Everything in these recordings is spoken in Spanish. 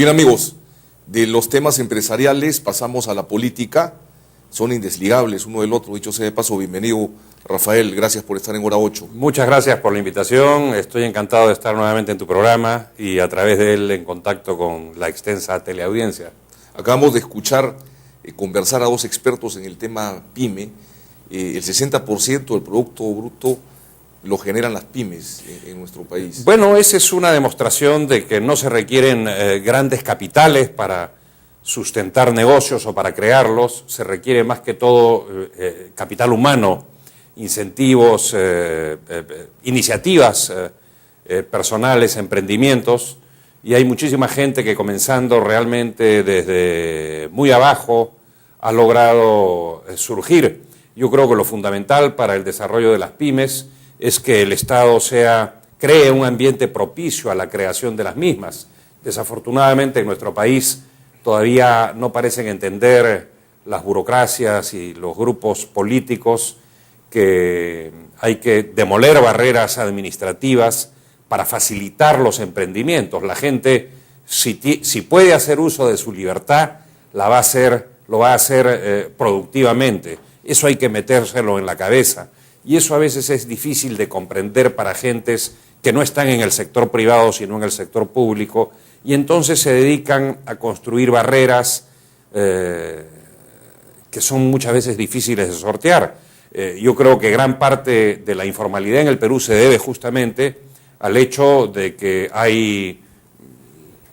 Bien, amigos, de los temas empresariales pasamos a la política, son indesligables uno del otro. Dicho sea de paso, bienvenido Rafael, gracias por estar en Hora 8. Muchas gracias por la invitación, estoy encantado de estar nuevamente en tu programa y a través de él en contacto con la extensa teleaudiencia. Acabamos de escuchar conversar a dos expertos en el tema PYME. El 60% del Producto Bruto lo generan las pymes en nuestro país. Bueno, esa es una demostración de que no se requieren grandes capitales para sustentar negocios o para crearlos, se requiere más que todo capital humano, incentivos, iniciativas personales, emprendimientos, y hay muchísima gente que comenzando realmente desde muy abajo ha logrado surgir. Yo creo que lo fundamental para el desarrollo de las pymes es que el Estado cree un ambiente propicio a la creación de las mismas. Desafortunadamente en nuestro país todavía no parecen entender las burocracias y los grupos políticos que hay que demoler barreras administrativas para facilitar los emprendimientos. La gente, si puede hacer uso de su libertad, lo va a hacer productivamente. Eso hay que metérselo en la cabeza. Y eso a veces es difícil de comprender para gentes que no están en el sector privado, sino en el sector público, y entonces se dedican a construir barreras que son muchas veces difíciles de sortear. Yo creo que gran parte de la informalidad en el Perú se debe justamente al hecho de que hay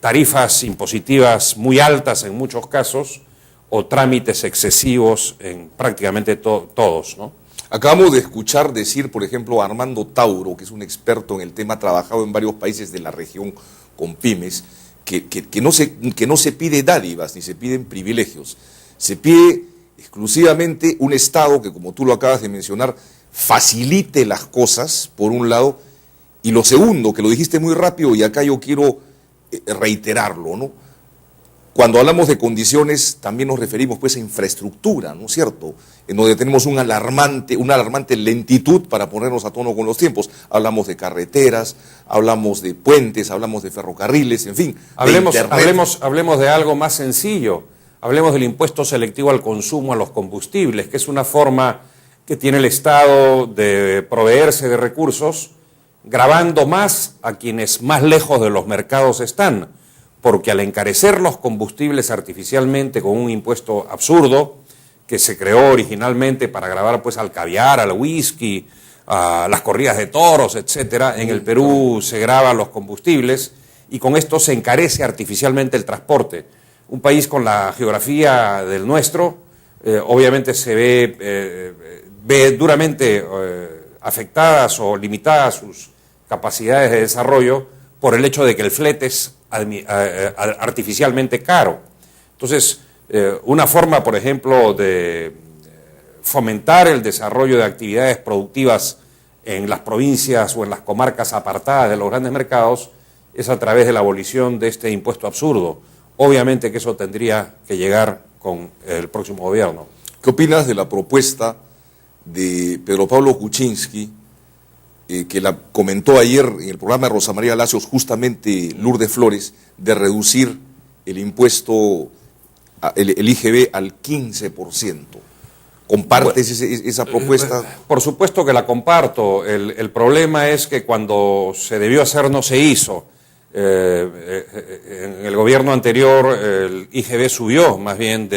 tarifas impositivas muy altas en muchos casos o trámites excesivos en prácticamente todos, ¿no? Acabamos de escuchar decir, por ejemplo, a Armando Tauro, que es un experto en el tema, ha trabajado en varios países de la región con pymes, que no se pide dádivas ni se piden privilegios. Se pide exclusivamente un Estado que, como tú lo acabas de mencionar, facilite las cosas, por un lado, y lo segundo, que lo dijiste muy rápido y acá yo quiero reiterarlo, ¿no? Cuando hablamos de condiciones, también nos referimos pues a infraestructura, ¿no es cierto? En donde tenemos una alarmante lentitud para ponernos a tono con los tiempos. Hablamos de carreteras, hablamos de puentes, hablamos de ferrocarriles, en fin. Hablemos de algo más sencillo. Hablemos del impuesto selectivo al consumo a los combustibles, que es una forma que tiene el Estado de proveerse de recursos, gravando más a quienes más lejos de los mercados están. Porque al encarecer los combustibles artificialmente con un impuesto absurdo, que se creó originalmente para gravar pues al caviar, al whisky, a las corridas de toros, etcétera, en el Perú se graban los combustibles y con esto se encarece artificialmente el transporte. Un país con la geografía del nuestro, obviamente se ve duramente afectadas o limitadas sus capacidades de desarrollo por el hecho de que el flete es artificialmente caro. Entonces, una forma, por ejemplo, de fomentar el desarrollo de actividades productivas en las provincias o en las comarcas apartadas de los grandes mercados es a través de la abolición de este impuesto absurdo. Obviamente que eso tendría que llegar con el próximo gobierno. ¿Qué opinas de la propuesta de Pedro Pablo Kuczynski, que la comentó ayer en el programa de Rosa María Lacios, justamente Lourdes Flores, de reducir el impuesto, el IGB al 15%? ¿Compartes esa propuesta? Por supuesto que la comparto. El problema es que cuando se debió hacer no se hizo. En el gobierno anterior el IGB subió más bien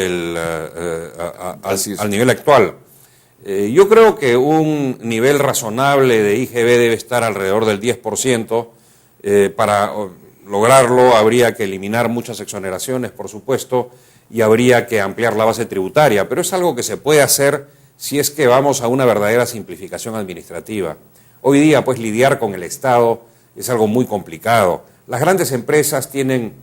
al nivel actual. Yo creo que un nivel razonable de IGB debe estar alrededor del 10%. Para lograrlo habría que eliminar muchas exoneraciones, por supuesto, y habría que ampliar la base tributaria, pero es algo que se puede hacer si es que vamos a una verdadera simplificación administrativa. Hoy día, pues, lidiar con el Estado es algo muy complicado. Las grandes empresas tienen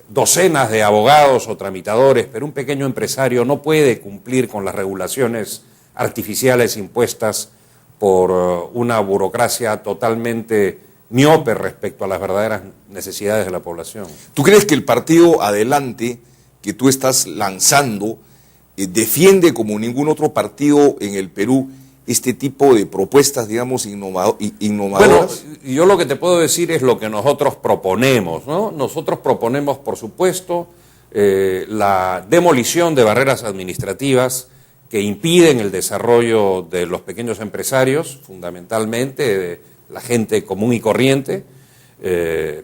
docenas de abogados o tramitadores, pero un pequeño empresario no puede cumplir con las regulaciones artificiales impuestas por una burocracia totalmente miope respecto a las verdaderas necesidades de la población. ¿Tú crees que el partido Adelante que tú estás lanzando defiende como ningún otro partido en el Perú este tipo de propuestas, digamos, innovadoras? Bueno, yo lo que te puedo decir es lo que nosotros proponemos, ¿no? Nosotros proponemos, por supuesto, la demolición de barreras administrativas que impiden el desarrollo de los pequeños empresarios, fundamentalmente de la gente común y corriente.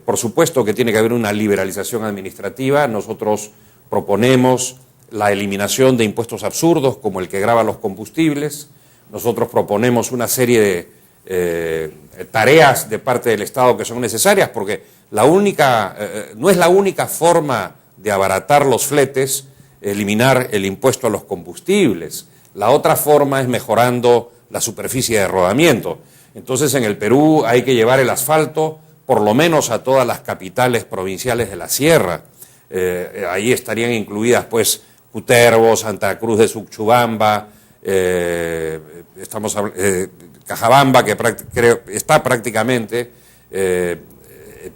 Por supuesto que tiene que haber una liberalización administrativa. Nosotros proponemos la eliminación de impuestos absurdos como el que grava los combustibles. Nosotros proponemos una serie de tareas de parte del Estado que son necesarias, porque no es la única forma de abaratar los fletes eliminar el impuesto a los combustibles. La otra forma es mejorando la superficie de rodamiento. Entonces, en el Perú hay que llevar el asfalto por lo menos a todas las capitales provinciales de la sierra. Ahí estarían incluidas, pues, Cutervo, Santa Cruz de Suchubamba, Cajabamba, que está prácticamente,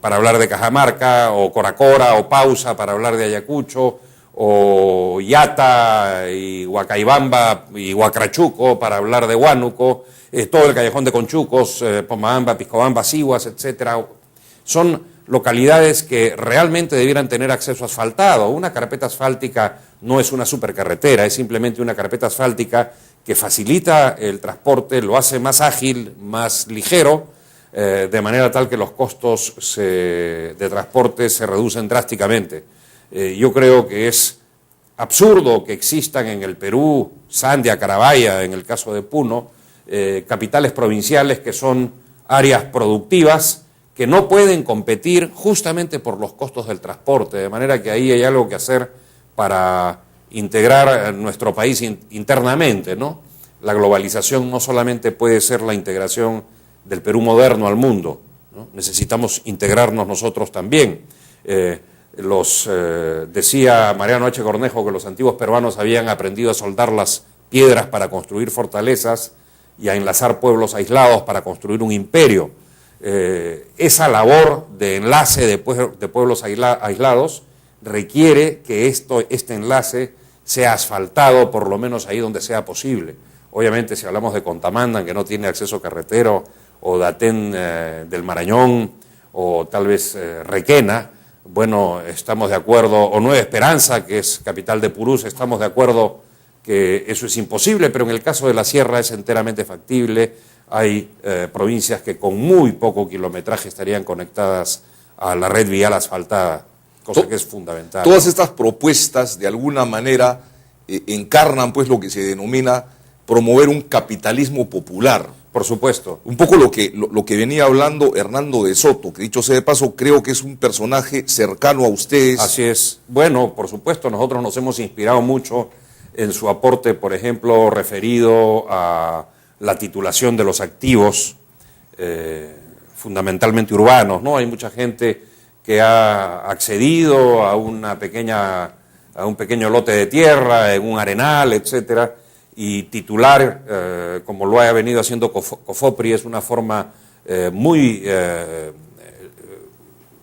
para hablar de Cajamarca, o Coracora, o Pausa, para hablar de Ayacucho, o Yata, y Huacaibamba, y Huacrachuco, para hablar de Huánuco, todo el callejón de Conchucos, Pomabamba, Piscobamba, Siguas, etcétera. Son localidades que realmente debieran tener acceso asfaltado. Una carpeta asfáltica no es una supercarretera, es simplemente una carpeta asfáltica que facilita el transporte, lo hace más ágil, más ligero, de manera tal que los costos de transporte se reducen drásticamente. Yo creo que es absurdo que existan en el Perú, Sandia, Carabaya, en el caso de Puno, capitales provinciales que son áreas productivas que no pueden competir justamente por los costos del transporte, de manera que ahí hay algo que hacer para integrar nuestro país internamente, ¿no? La globalización no solamente puede ser la integración del Perú moderno al mundo, ¿no? Necesitamos integrarnos nosotros también. Decía Mariano H. Cornejo que los antiguos peruanos habían aprendido a soldar las piedras para construir fortalezas y a enlazar pueblos aislados para construir un imperio. Esa labor de enlace de pueblos aislados requiere que este enlace sea asfaltado, por lo menos ahí donde sea posible. Obviamente, si hablamos de Contamandan, que no tiene acceso carretero, o Datén del Marañón, o tal vez Requena, bueno, estamos de acuerdo, o Nueva Esperanza, que es capital de Purús, estamos de acuerdo que eso es imposible, pero en el caso de la sierra es enteramente factible. Hay provincias que con muy poco kilometraje estarían conectadas a la red vial asfaltada, cosa que es fundamental. Todas estas propuestas, de alguna manera, encarnan pues lo que se denomina promover un capitalismo popular. Por supuesto. Un poco lo que venía hablando Hernando de Soto, que dicho sea de paso, creo que es un personaje cercano a ustedes. Así es. Bueno, por supuesto, nosotros nos hemos inspirado mucho en su aporte, por ejemplo, referido a la titulación de los activos, fundamentalmente urbanos, ¿no? Hay mucha gente que ha accedido a un pequeño lote de tierra, en un arenal, etcétera, y titular, como lo ha venido haciendo COFOPRI, es una forma muy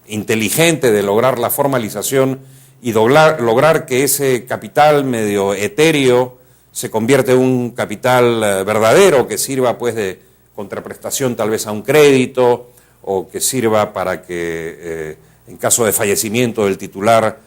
inteligente de lograr la formalización y lograr que ese capital medio etéreo se convierte en un capital verdadero que sirva pues de contraprestación tal vez a un crédito, o que sirva para que en caso de fallecimiento del titular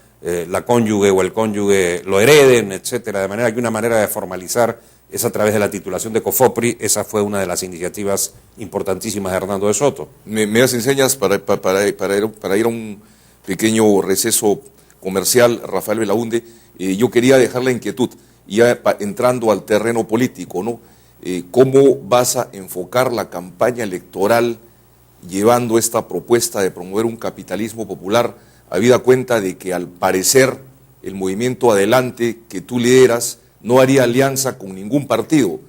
la cónyuge o el cónyuge lo hereden, etcétera, de manera que una manera de formalizar es a través de la titulación de COFOPRI. Esa fue una de las iniciativas importantísimas de Hernando de Soto. Me das enseñas para ir a un pequeño receso comercial, Rafael Belaunde. Yo quería dejar la inquietud, ya entrando al terreno político, ¿no? ¿Cómo vas a enfocar la campaña electoral llevando esta propuesta de promover un capitalismo popular, habida cuenta de que al parecer el movimiento Adelante que tú lideras no haría alianza con ningún partido,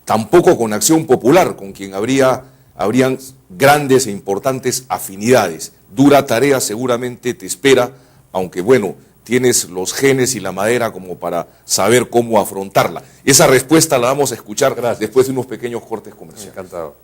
tampoco con Acción Popular, con quien habrían grandes e importantes afinidades? Dura tarea seguramente te espera, aunque bueno, tienes los genes y la madera como para saber cómo afrontarla. Esa respuesta la vamos a escuchar después de unos pequeños cortes comerciales. Encantado.